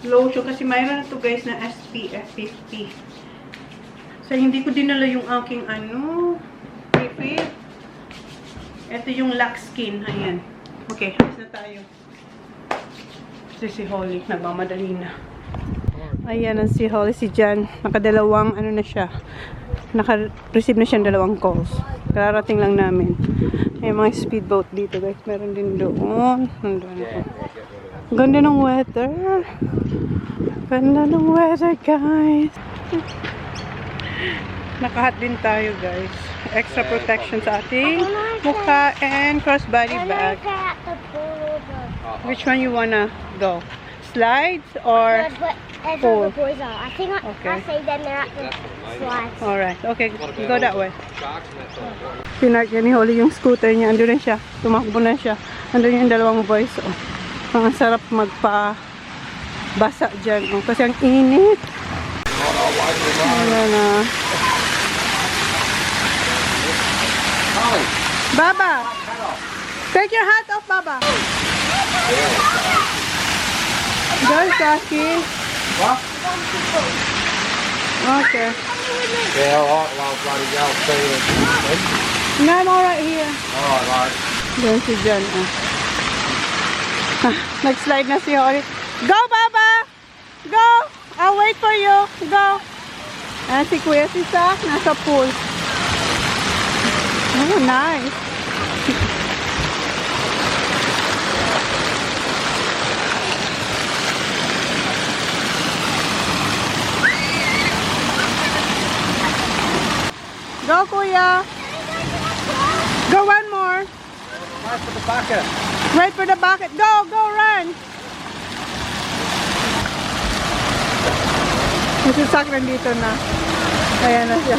lotion. Kasi mayroon na to guys na SPF 50. So, hindi ko dinala yung aking refill. Ito yung Lux Skin. Ayan. Okay, alis na tayo. Kasi si Holly, nagmamadali na. Ayan ang si Holly, si Jan. Nakadalawang, na siya. Naka-receive na siya ng 2 calls. Kararating lang namin. Ayan mga speedboat dito guys. Meron din doon. Ganda ng weather. Ganda ng weather guys. Nakahat din tayo guys. Extra protection sa ating mukha and crossbody bag. Which one you wanna go? Slides or pool? I think I say them they're at the slides. Alright, okay, go that way. Pinark niya ni Holly yung scooter niya. Andun na siya. Tumakbo na siya. Andun yung 2 boys. Oh. Ang sarap magpa-basa dyan. Oh. Kasi ang init. Ayan na. Baba! Take your hat off, Baba! Guys, Saki. What? Okay. Yeah, alright, well, bloody hell, see you. No, I'm alright here. Alright, right. Doon si Jan. Nag-slide na si Holly. Go, Baba! Go! I'll wait for you. Go! Si Kuya si Sak, nasa pool. Oh, nice. Go, Kuya. Go one more. Wait for the bucket. Wait for the bucket. Go, go, run. Nasisak nandito na. Ayan na siya.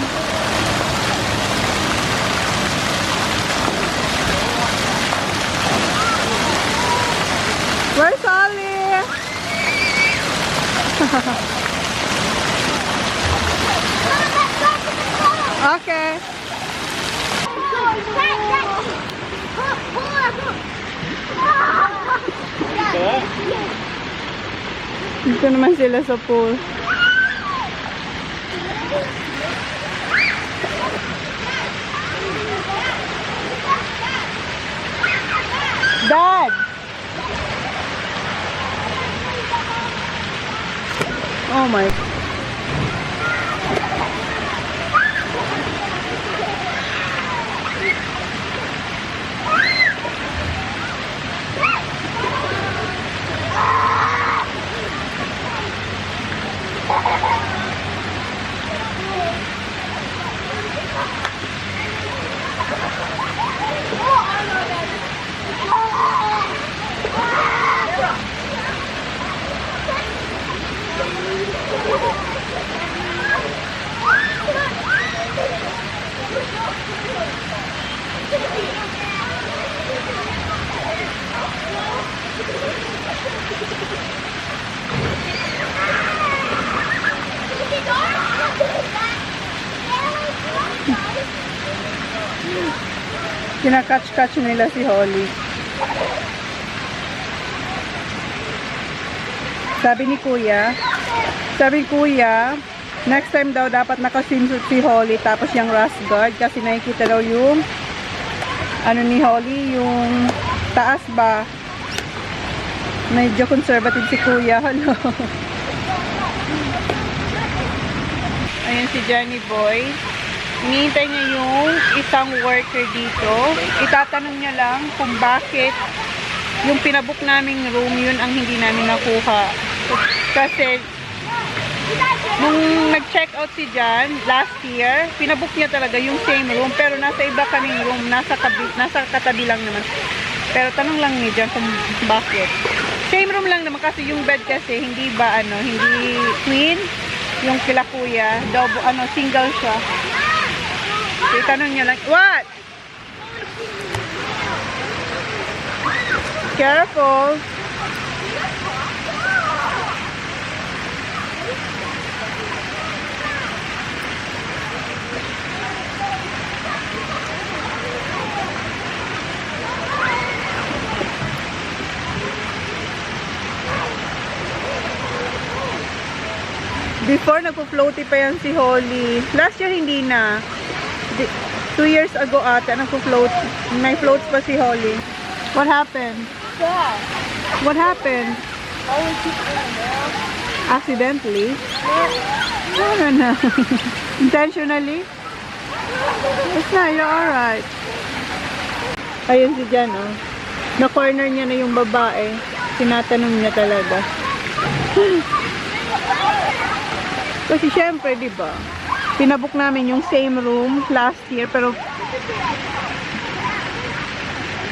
Where's Ollie? Okay. Dito naman sila sa pool. Dad! Oh my. Kinakatch-catch nila si Holly. Sabi ni Kuya, next time daw dapat naka-swimsuit si Holly tapos yung rash guard kasi nakikita daw yung ni Holly, yung taas ba. Medyo conservative si Kuya. Hello. Ayan si Johnny Boy. Hinihintay niya yung isang worker dito. Itatanong niya lang kung bakit yung pinabook naming room, yun ang hindi namin nakuha. Kasi nung nag-check out si Jan last year, pinabook niya talaga yung same room pero nasa iba kaming room, nasa katabi lang naman. Pero tanong lang ni Jan kung bakit. Same room lang naman kasi yung bed kasi hindi ba hindi queen, yung kila Kuya, double single siya. So, itanong niya lang, what? Careful. Before, nagpo-floaty pa yan si Holly. Last year, hindi na. 2 years ago ata, nagpo-float. May floats pa si Holly. What happened? Yeah. What happened? Only keep in the middle. Accidentally? No. Intentionally? It's not, you're alright. Ayun si Jan, oh. Na-corner niya na yung babae. Tinatanong niya talaga. Kasi syempre, di ba? Pinabook namin yung same room last year, pero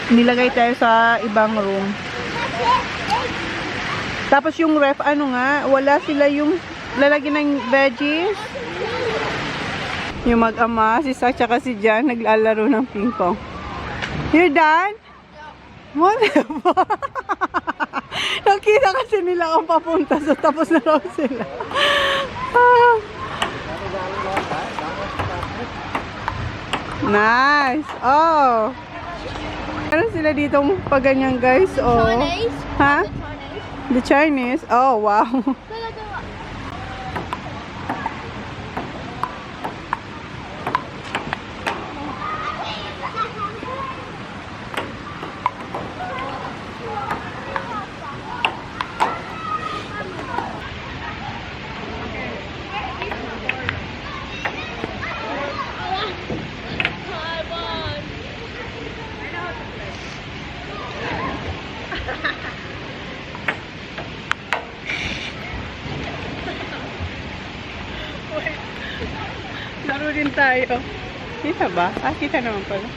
nilagay tayo sa ibang room. Tapos yung ref, ano nga, wala sila yung lalagyan ng veggies. Yung mag-ama, si Sak tsaka si Jan, naglalaro ng ping pong. You're done? What the fuck? Nakita kasi nila akong papunta, so tapos na raw sila. Nice! Oh! Meron sila dito pag ganyan, guys. Oh. Chinese? Ha? The Chinese? Oh, wow. Laro din tayo. Kita ba? Ah, kita naman pala.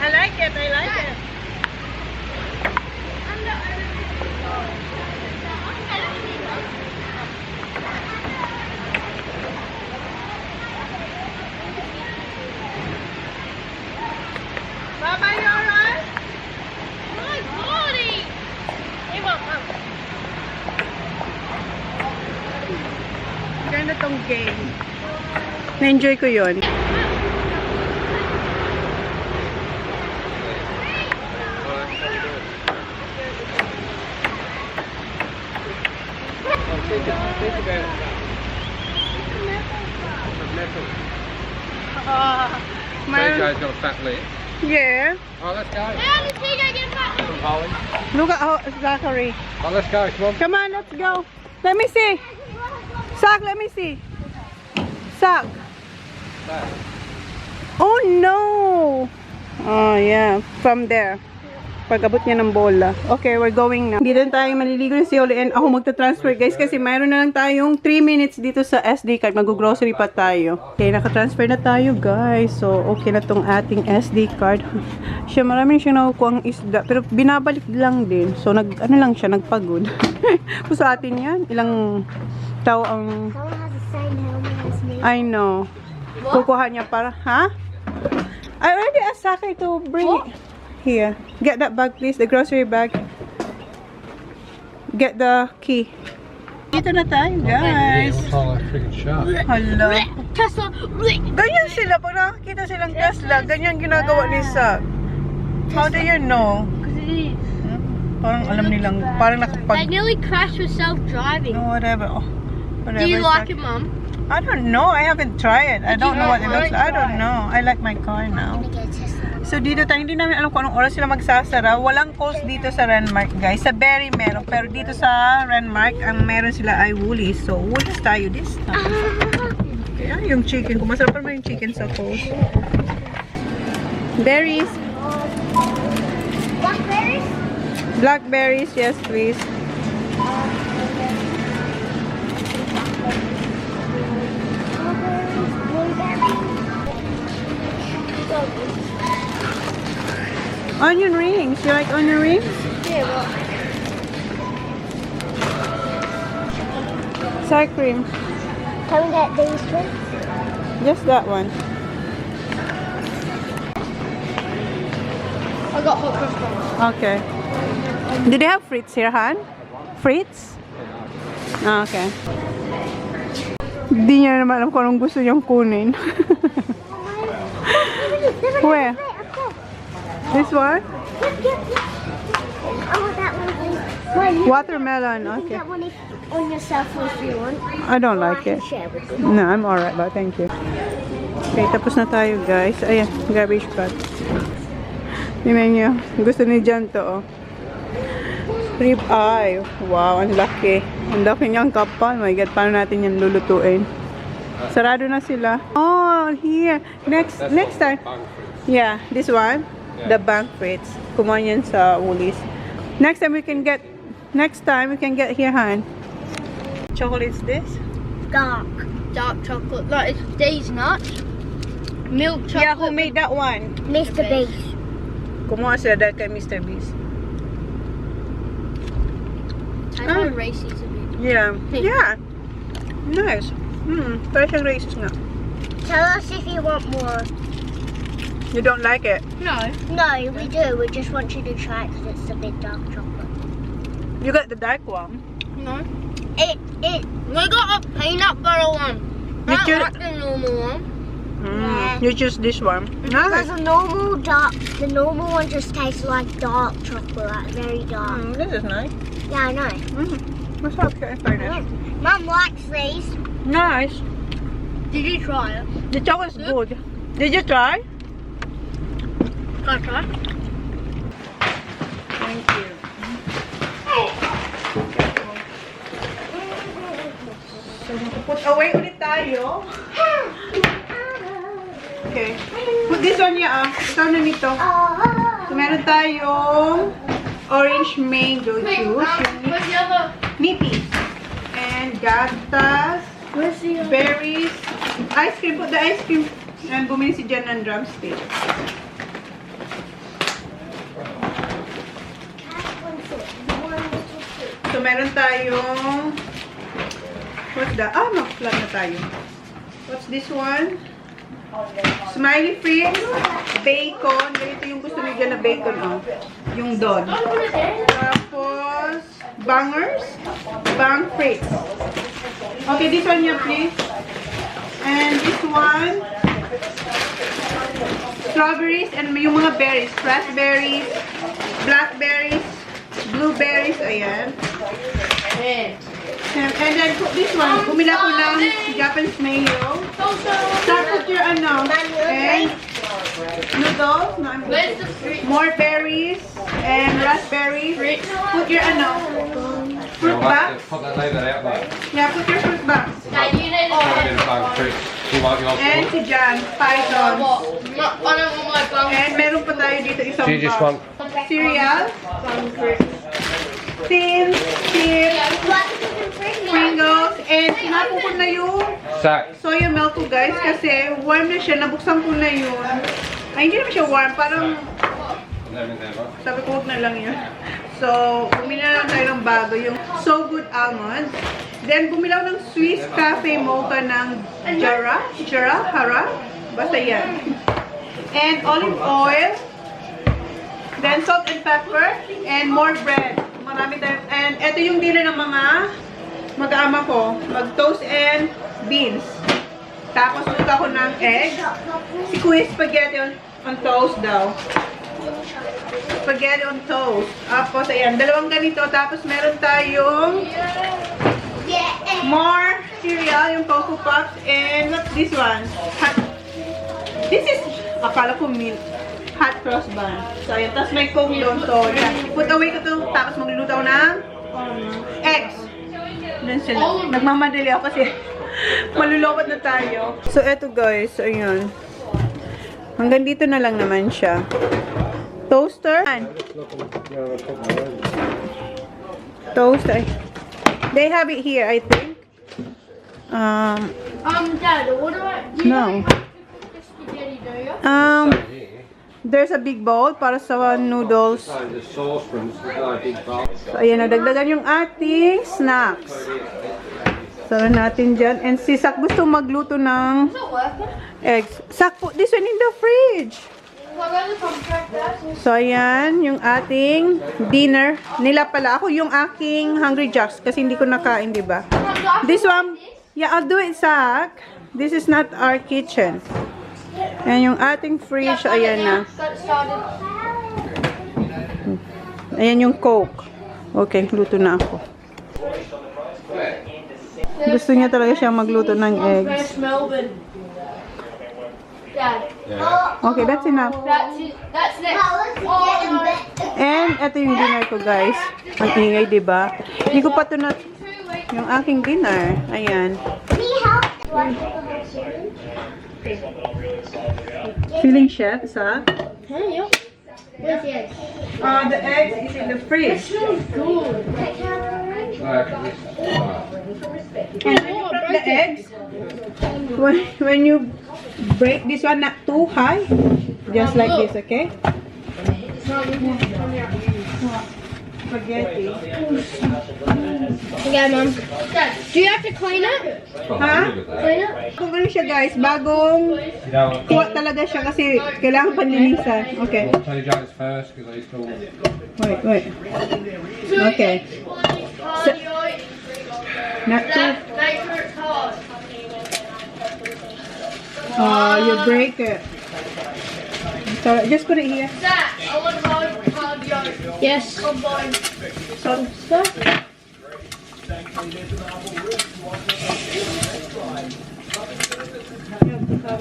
I like it. Mama, you alright? My body! Hey, Mom. Ganda tong game. Na-enjoy ko yun. TJ's got a fat leg. Yeah. Oh, let's go. How did TJ get back? From Holly. Look at Zachary. Oh, let's go. Come on. Come on, let's go. Let me see. Sak, let me see. Sak. Oh no. Oh yeah, from there. Pag-abot niya ng bola. Okay, we're going now. Dito tayo maliligo na si Oli and ako magta-transfer guys kasi mayroon na lang tayong 3 minutes dito sa SD card. Mag-grocery pa tayo. Okay, naka-transfer na tayo guys. So, okay na tong ating SD card. Siya, marami siyang nakukuha ang isda. Pero binabalik lang din. So, ano lang siya, nagpagod. Kung sa atin yan, ilang tao ang... Someone has the same helmet as me. I know. Kukuha niya para, ha? I already asked Saki to bring it. Here. Get that bag please, the grocery bag. Get the key. Dito na tayo, guys. Hollow freaking shark. Hello. Tesla. Ganyan sila, pag nakakita silang Tesla, ganyan ginagawa ni Sak. How do you know? Because it is. Parang alam nilang, parang I nakapag... nearly crashed with self-driving. No, whatever. Oh, whatever. Do you like Sak. it, Mum? I don't know. I haven't tried it. I Did don't you know what it not looks like. I try? don't know. I like my car now. I'm gonna get a Tesla. So dito tayo, hindi namin alam kung anong oras sila magsasara. Walang calls dito sa Renmark, guys. Sa Berry meron, pero dito sa Renmark, ang meron sila ay Woolies. So Woolies tayo this time. Kaya yung chicken, kung masarap naman yung chicken sa calls. Berries. Blackberries? Blackberries, yes please. Onion rings. You like onion rings? Yeah, well, Sour cream. can we get these two? Just that one. I got hot croissants. Okay. Do they have frites here, Han? Frites? Ah, okay. Hindi niya naman alam kung anong gusto niyang kunin. Where? This one? I want that one, please. Well, you Watermelon, can okay. get one on yourself if you want. I don't Or like I can it. share with you. No, I'm alright, but thank you. Okay, tapos na tayo, guys. Ayan, garbage bag. Tingnan niyo. Gusto ni Jan to, oh. Rib eye. Wow, ang laki. Ang laki niyang kapal. My God, paano natin yan lulutuin? Sarado na sila. Oh, here. Next time. Yeah, this one. The bank frites. Kumuha yan sa Woolies. Next time we can get here, Han. Chocolate's this? Dark chocolate. Like it's these nuts. Milk chocolate. Yeah, who made that one? Mr. Beast. Kumuha sila dahil kay Mr. Beast. I know races a bit. Yeah. Yeah. Nice. Parang siyang racist nga. Tell us if you want more. You don't like it? No, we do. We just want you to try it because it's a bit dark chocolate. You got the dark one. No. We got a peanut butter one. You Not choose- like the normal one. Yeah. You choose this one. Because Nice. the normal one just tastes like dark chocolate, like very dark. This is nice. Yeah, I know. Masarap siya. Try this. Mum likes these. Nice. Did you try it? The chocolate's good. Did you try? Can I try? Thank you. So, put away ulit tayo. Okay. Put this on ya, ah. Ito na nito. So, meron tayong orange mango juice. Where's the other? Nippies. And gatas. Where's the other? Berries. Ice cream. Put the ice cream. And bumili si Jan ng drumstick. So, meron tayong... What's that? Ah, mag-flat na tayo. What's this one? Smiley Fritz. Bacon. Ganito yung gusto niyo dyan na bacon, oh. Yung Don. Tapos, bangers. Bang Fritz. Okay, this one here, please. And this one, strawberries and yung mga berries. Raspberries, blackberries, blueberries, ayan. And then put this one. Bumila ko ng Japanese mayo. Start put your ano. And noodles. No, Where's the fruit? more berries and raspberries. Put your ano. Fruit box. Put that later out there. Yeah, put your fruit box. Dad, you need Put it in the bag fruit. You like yours? And si Jan, python. I don't want my bun. And meron pa tayo dito isang Do you just box. want Cereal. Tins, chips, Pringles, and sinapo ko na yung sack? soya milk ko, guys, kasi warm na siya. Nabuksan ko na yun. Ay, hindi naman siya warm. Parang, sabi ko, huwag na lang yun. So, bumili na lang tayo ng bago, yung So Good Almond. Then, bumilaw ng Swiss Cafe Mocha ng Hara. Basta yan. And olive oil. Then, salt and pepper. And more bread. Marami tayo. And ito yung dealer ng mga mag-aama ko. Mag-toast and beans. Tapos, luto ko ng egg. Si Kuya spaghetti on toast daw. Spaghetti on toast. Tapos, ayan. Dalawang ganito. Tapos, meron tayong more cereal. Yung Cocoa Pops. And what's this one? This is, akala ko milk. hot cross bun. So, ayan. Tapos may coke doon. So, yan. Put away ko to. Tapos magluluto ako ng eggs. Doon sila. Nagmamadali ako kasi malulokot na tayo. So, eto guys. So, ayan. Hanggang dito na lang naman siya. Toaster. Toaster. They have it here, I think. Dad, what about you? No. Spaghetti, do you? There's a big bowl para sa noodles. So, ayan, nadagdagan yung ating snacks. Sara natin dyan. And si Sak gusto magluto ng It's not working. eggs. Sak, put this one in the fridge. So, ayan, yung ating dinner. Nila pala. Ako yung aking Hungry Jacks kasi hindi ko nakain, di ba? This one, yeah, I'll do it, Sak. This is not our kitchen. Ayan yung ating fridge. Ayan na. Ayan yung Coke. Okay, luto na ako. Gusto niya talaga siyang magluto ng eggs. Okay, that's enough. That's next. Oh, no. And ito yung dinner ko, guys. Ang ingay, diba? Hindi ko pa ito na... Yung aking dinner. Ayan. Feeling chef, Sa? Hey, yo. Where's the egg? The eggs is in the fridge. Good. And when you crack the eggs, when you break this one not too high, just like this, okay? Spaghetti. Okay, Mom. Do you have to clean it? Ha? Clean it? Kung ano siya guys, bagong kuha talaga siya kasi kailangan panlinisan. Okay. Wait. Okay. So, not too... Make sure it's hard. you break it. So, just put it here. Zach, I want hard yolk. Yes. Combine. So,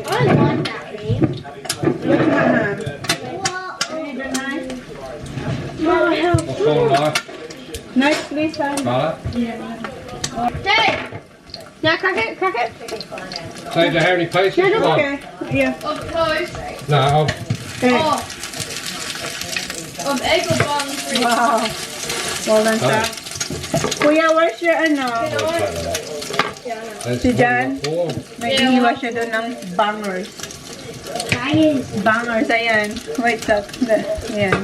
I like that name. what's my hand? Need a knife? Knife, please, son. Dave! Now crack it. So, do you have any pieces? Okay. Yeah. Of toast. No, Okay. Of egg or bun. Wow. Well done, sir. Kuya, where's your ano? Si Jan? Nag-iiwa siya doon ng bangers. Bangers, ayan. Wait, stop. Ayan.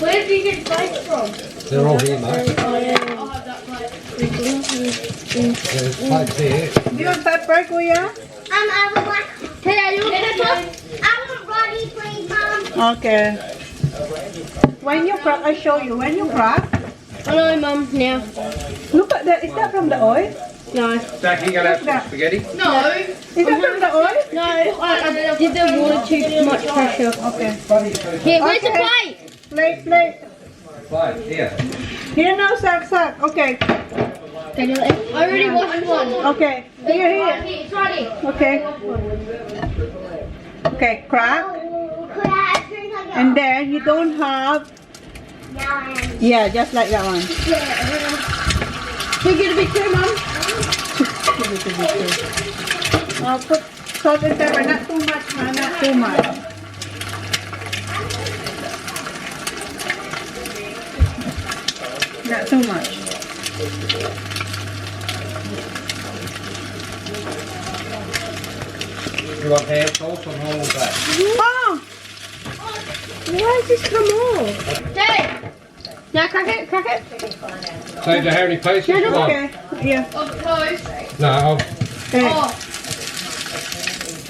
Where did you get plates from? they're all here, mate. I'll have that plate. There's plates here. Do you want pepper, Kuya? I would like. Hey, you want pepper? I want Roddy, please, Mom. Okay. When you crack, I show you. When you crack, I know, Mum, now. look at that. Is that from the oil? No. Zach, you gonna have some spaghetti? No. Is that from the oil? No, I did the water too much pressure. Okay. Here, where's the Okay. plate? Plate. Plate, here. Here now, Sak. Okay. I already washed one. Okay. Here. It's ready. Okay. Okay, crack. Could I have drink like And then you don't have... now? Yeah, just like that one. Can you get a big too, Mum? Put salt and pepper. Not too much, man. Not too much. Not too much. You want ham sauce or normal back? Oh! Why is this come off? Dave! Now crack it. So, do you have any pieces? Okay. Yeah. Of toast. No, Okay.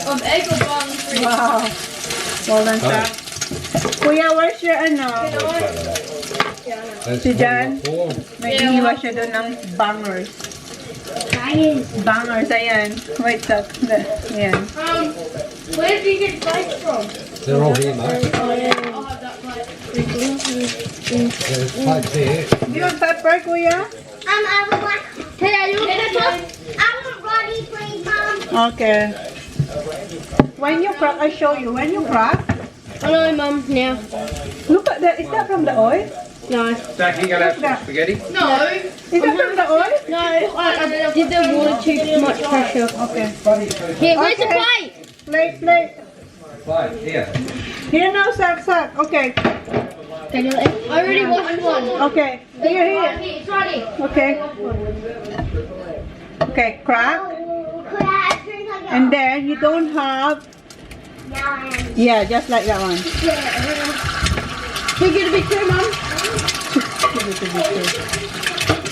Of egg or bun. Wow. Well done, sir. Kuya, where's your ano? there's Si Jan? four. Nag-iiwa siya doon ng bangers. Bangers, ayan. Wait, stop. Ayan. Where did you get plates from? They're all here, mate. I'll have that plate. There's plates here. Do you want pepper, Kuya? I would like. Hey, you want pepper? I want Roddy, please, Mom. Okay. When you crack, I show you. When you crack, I Hello, Mum. Now. Look at that. Is that from the oil? No. Jack, you gonna have some spaghetti? No. Is that from the oil? No, I did the water too much pressure. Okay. Here, where's the Okay. plate? Plate. Fine, here. Here now, Sak. Okay. I already washed one. Okay. Here. It's right here. Okay. Okay, crack. Could I have a drink of And then you don't have... Now I am. Yeah, just like that one. Can you get a picture, Mum?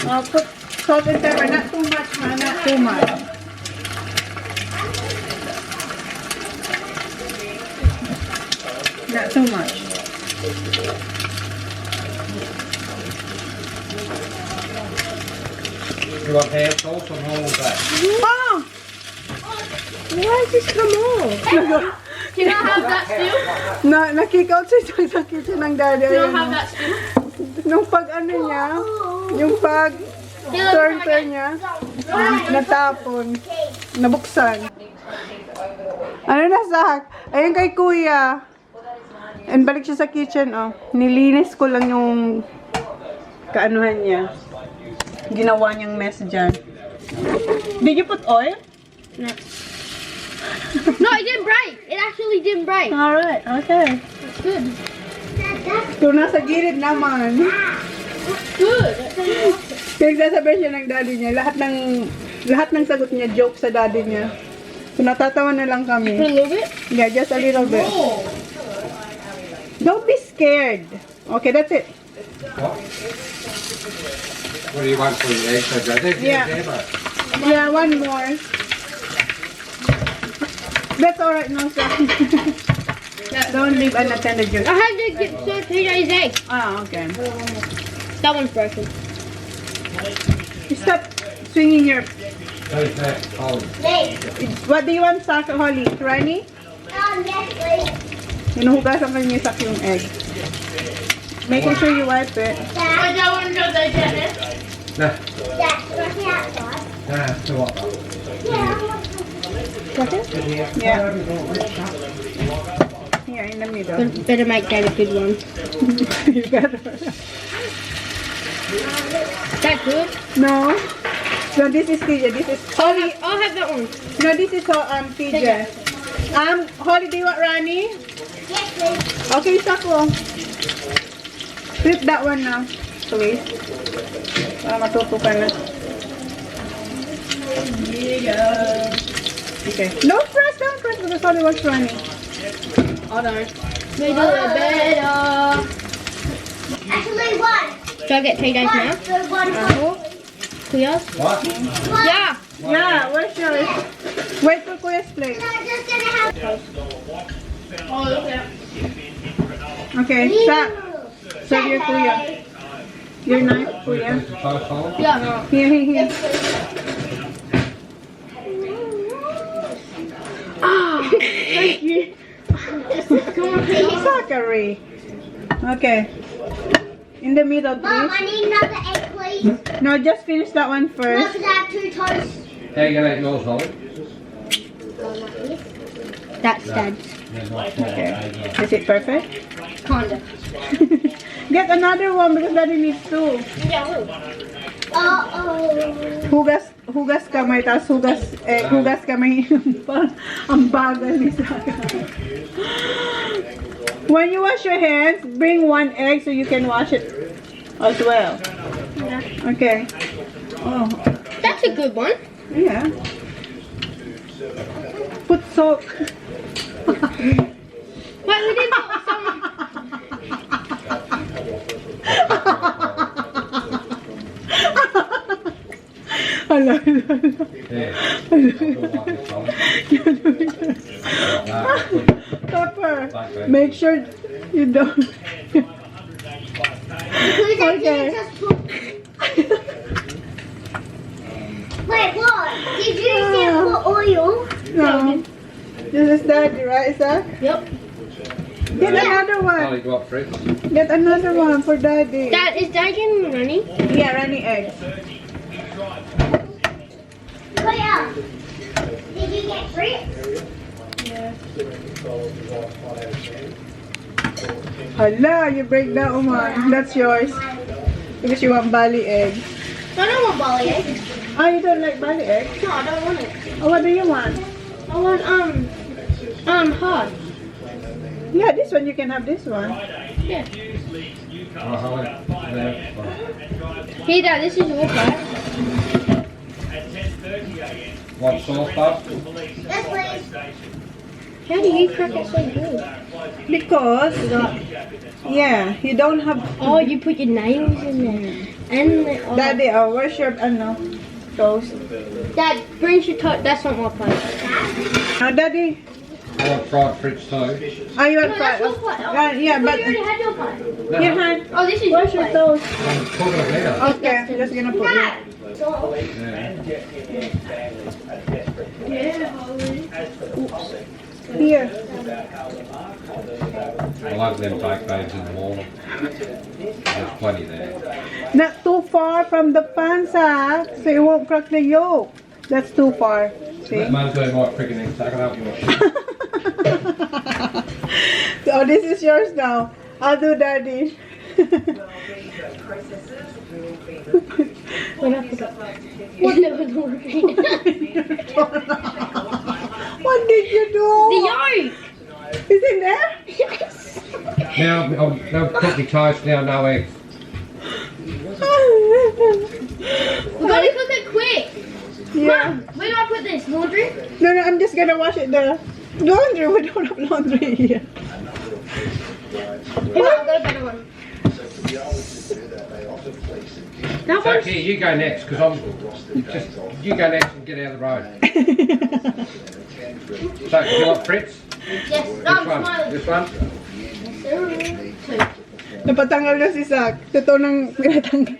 I'll put salt and pepper. Not too much, man. Not too much. Not too much. You want ham sauce or normal back? Oh! Why does this come off? Can I have that still? Na-kick out siya sa kitchen ng daddy. Can I Ayun, have oh. that still? Nung pag ano niya, yung pag turn niya, natapon, nabuksan. Ano na, Sak? Ayun kay Kuya. And balik siya sa kitchen, oh. Nilinis ko lang yung kaanuhan niya. Ginawa niyang mess dyan. Did you put oil? No. No, it didn't break. It actually didn't break. Alright, okay. It's good. So, nasa gilid naman. Good. Pinagsasabihan siya ng daddy niya. Lahat ng sagot niya, joke sa daddy niya. So, natatawa na lang Put a kami. little bit. Yeah, just a little bit. Don't be scared. Okay, that's it. What do you want for your eggs? Yeah. Yeah, one more. That's alright, no, sir. Don't leave unattended, Jude. I had to get TJ's egg. Ah, okay. That one's broken. Stop swinging your... Who's that? Oh, What do you want, Sak, Holly? Rani? Yes, please. Hinuhugasan ka niya Sak yung egg. Making sure you wipe it. I don't want to go there yet. nah, Dad, let me outside. nah, so what? Yeah. Here, in the middle. Better make that a good one. You better. Is that good? No. No, this is TJ. This is Holly. I'll have that one. No, this is TJ. Holly, do you want Rani? Yes, please. Okay, Sako. Flip that one now, please. Para matuto ka na. Okay. Don't press, because Holly wants Rani. Hold on. Make it better. Actually, one. Should I get TJ's now? So one. Kuya's? What? Yeah. Yeah, where's yours? Wait for Kuya's plate. I'm just gonna have. Oh, look at Okay, Sak. Serve your Kuya. Your knife, Kuya. Toast hole? Yeah. Here. Ah, thank you. Zachary. Okay. In the middle, Mom, please. I need another egg, please. No, just finish that one No, first. because I have two toasts. How you gonna eat yours, Holly? That's Dad's. Okay. Is it perfect? Kinda. Get another one because Daddy needs two. Hugas kamay, tapos hugas kamay. Ang bagal ni Saka. When you wash your hands, bring one egg so you can wash it as well. Yeah. Okay. Oh, That's a good one. yeah. Put salt. Wait, we didn't put some. Hala. Yeah. Pepper. Make sure you don't. Who's that Okay. just put... Wait, what? Did you just put oil? No. This is Daddy, right? Is that? Yep. Get another one. Holly, go up first. Get another one for Daddy. Dad, is Dad getting running? Yeah, runny eggs. Where? Did you get fruit? Yes. Hala, you break that one. That's yours. Because you want bali egg. I don't want bali egg. Oh, you don't like bali egg? No, I don't want it. Oh, what do you want? I want hard. Yeah, this one, you can have this one. Yeah. Here, Dad, this is your part. What sauce, Bob? Yes, please. How do you crack it so good? Because, yeah, you don't have... Oh, you put your nails in there. And the, oh. Daddy, where's your, toast? Dad, bring your toast. That's not my plate. Oh, Daddy. I want fried French toast. Oh, you want No, fried? that's your plate. Oh, Yeah, I but... thought you already had your plate. No, Your hand. Oh, this is Where's your your plate. toast? I'm cooking it now. Okay, I'm just gonna put it. Yeah. Here. I like them baked babes in the morning. There's plenty there. Not too far from the pan sack, so you won't crack the yolk. That's too far. See? Let Mum do my freaking egg sack. I don't want to. Oh, this is yours now. I'll do Daddy. What What did you do? The yolk! Is it there? Yes! Now, I'll cook my toast now, no eggs. We gotta cook it quick! Yeah. Mom, where do I put this? Laundry? No, I'm just gonna wash it the laundry. We don't have laundry here. Hey, Mom, I've got a better one. That Zach, one's... here, you go next, because you go next and get out of the road. So, do you want Fritz? Yes, Which I'm one? smiling. This one? Napatanggal na si Zach. Totoo nang pinatanggal.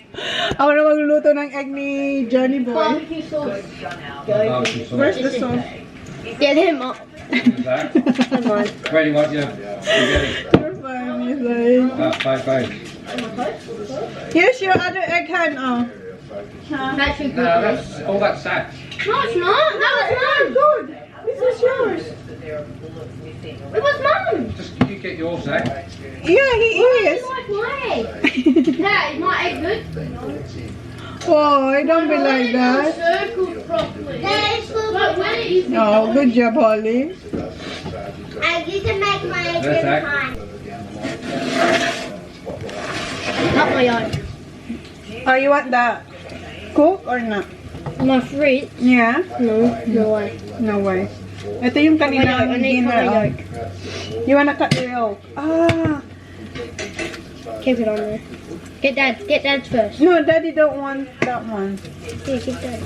Ako na magluluto ng egg ni Johnny Boy. Barbecue sauce. Barbecue sauce. Where's the sauce? Get him up. Zach, Come on. where do you want your spaghetti? You're fine, he's like... Bye. Here's your other egg hand, oh. That's your good No, one. that's all that sack. No, it's not. That was mine. Good. This is yours. It was mine. Just you get yours, Zach. Yeah, he is. You like my egg. Dad, is my egg good? Oh, I don't be like that. Circled properly. That is food. But when it is... Oh, good job, Holly. I used to make my egg That's in that. pie. Not my yolk. Oh, you want that? Cook or not? My fruit? Yeah? No, no way. No way. Ito yung kanina I need dinner. my Oh. yolk. You wanna cut the yolk? Ah. Keep it on there. Get Dad's first. No, Daddy don't want that one. Yeah, get Dad.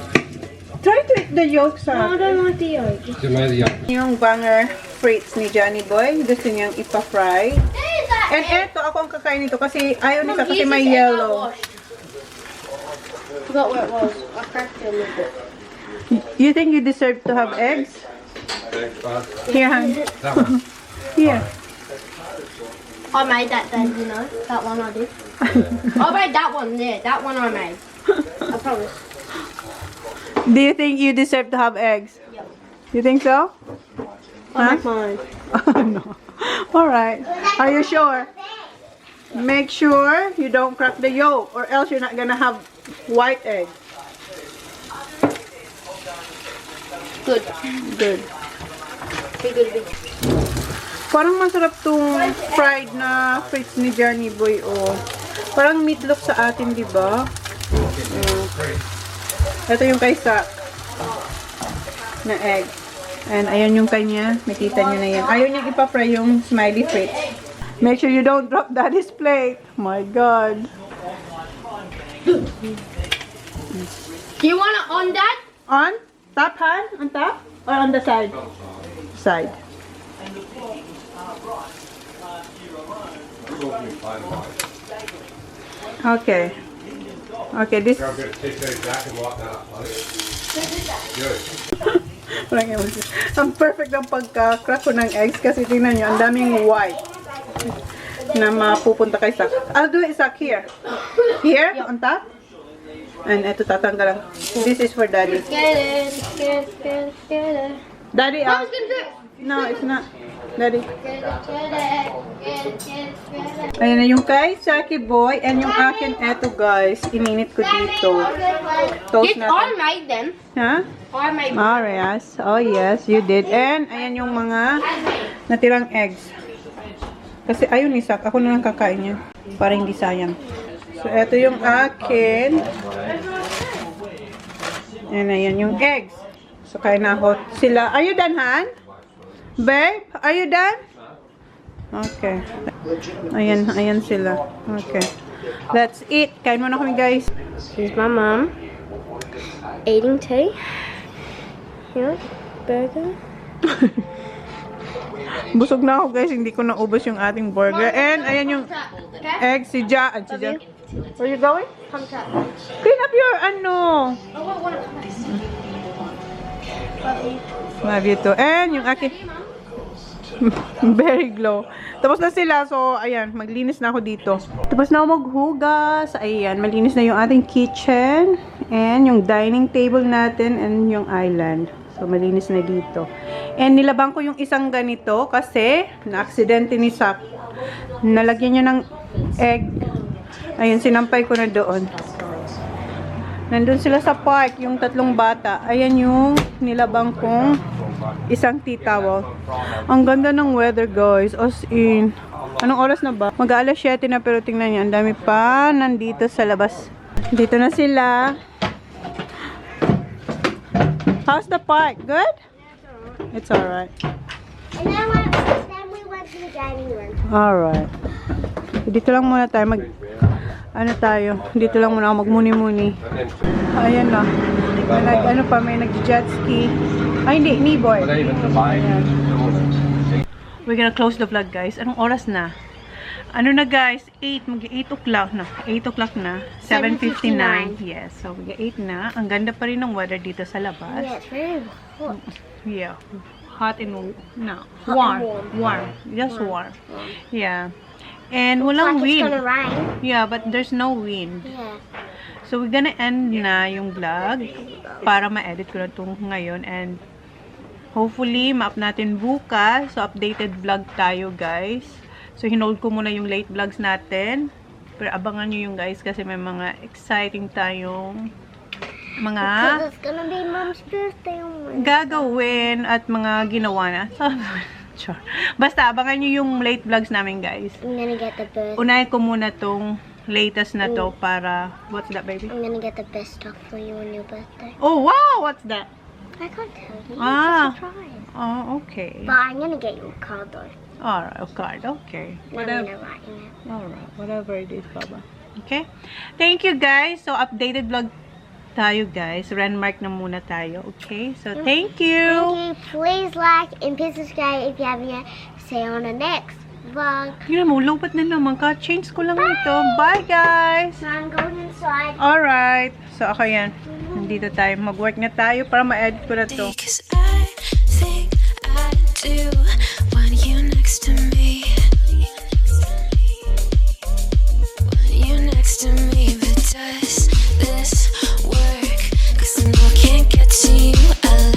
Try to eat the yolk No, I sa. don't like the yolk. You made the yolk. Yung banger frites ni Johnny Boy. Gusto niyang ipa-fry. There's that And egg. eto, ako ang kakain nito kasi ayaw Mom, nito kasi here's may this egg I yellow. washed. Forgot where it was. I cracked it a little bit. You think you deserve to have eggs? Here, hon. That one. Here. I made that then, you know. That one I did. I made that one, yeah. That one I made. I promise. Do you think you deserve to have eggs? Yep. You think so? I make mine. Oh, no. Alright. Are you sure? Make sure you don't crack the yolk or else you're not gonna have white egg. Good. Good. Be good, be good. Parang masarap tong fried na frites ni Johnny Boy, oh. Parang meatloaf sa atin, di ba? Ito yung kay Sak na egg. And ayun yung kanya. Nakita nyo na yan. Ayaw niyang ipa-fry yung smiley frites. Make sure you don't drop Daddy's plate. My God. Do you want it on, Dad? On? Top hand? On top? Or on the side? Side. Okay. Okay, this... I'll get a t-shirt Zach and wipe that up, please. Good. Walang emotion. Ang perfect ang pagka-crack ko ng eggs kasi tingnan nyo, ang daming white na mapupunta kay Sak. I'll do it, Sak, here. Here, on top. And ito, tatanggal lang. This is for Daddy. Get it. Daddy, I was gonna do it. No, it's not. Daddy. Ayan na yung kay Saki Boy. And yung akin, eto guys. Ininit ko dito. Toast It's natin. all made then. Ha? All made. Oh, yes. Oh, yes. You did. And, ayan yung mga natirang eggs. Kasi, ayun, Isak. Ako na lang kakain yan. Para hindi sayang. So, eto yung akin. And, ayan yung eggs. So, kain na ako. Sila. Are you done, Han? Babe? Are you done? Okay. Ayan sila. Okay. Let's eat. Kain muna kami, guys. Here's my mom eating tea. Here, burger. Busog na ako, guys. Hindi ko naubos yung ating burger. And, ayan yung egg. Si Ja. Where you going? Come to. Clean up your, ano. Love you too. And, yung aking very glow. Tapos na sila. So, ayan. Maglinis na ako dito. Tapos na ako maghugas. Ayan. Malinis na yung ating kitchen. And, yung dining table natin. And, yung island. So, malinis na dito. And, nilabang ko yung isang ganito. Kasi, na-aksidente ni Sak. Nalagyan niya ng egg. Ayun, sinampay ko na doon. Nandun sila sa park. Yung tatlong bata. Ayan yung nilabang kong isang tea towel. Ang ganda ng weather, guys. As in, anong oras na ba? Mag-aalas 7 na, pero tingnan niyo, ang dami pa nandito sa labas. Dito na sila. How's the park? Good? It's alright. And then we went to the dining room. Alright. Dito lang muna tayo ano tayo? Dito lang muna ako magmuni-muni. Ayan na. Ano pa, may nag-jet ski. Ay, hindi. Kneeboard. We're gonna close the vlog, guys. Anong oras na? Ano na, guys? 8. Mag-8 o'clock na. 8 o'clock na. 7:59. Yes. So, mag-8 na. Ang ganda pa rin ng weather dito sa labas. Yeah, it's very hot. Yeah. Hot and warm. Warm. Just warm. Yeah. And walang Like it's wind. gonna rain. Yeah, but there's no wind. Yeah. So, we're gonna end na yung vlog para ma-edit ko na itong ngayon. And hopefully, ma-up natin bukas. So, updated vlog tayo, guys. So, hinold ko muna yung late vlogs natin. Pero abangan nyo yung guys kasi may mga exciting tayong mga Because it's gonna be Mom's birthday on Wednesday. gagawin at mga ginawa na. So, sure. Basta, abangan nyo yung late vlogs namin, guys. I'm gonna get the birthday. Unahin ko muna tong latest na to para... What's that, baby? I'm gonna get the best stuff for you on your birthday. Oh, wow! What's that? I can't tell you. Ah. It's a surprise. Oh, okay. But I'm gonna get you a card though. Alright, a card. Okay. I'm gonna write in it. Alright, whatever it is, Baba. Okay? Thank you, guys. So, updated vlog tayo, guys. Renmark na muna tayo. Okay? So, thank you. Thank you. Please like and please subscribe if you haven't yet. See you on the next vlog. Yun mo, lupat na naman. Ka-change ko lang ito. Bye, guys. So I'm going inside. Alright. So, ako yan. Nandito tayo. Mag-work na tayo para ma-edit ko na to. Because I think I do want you next to me.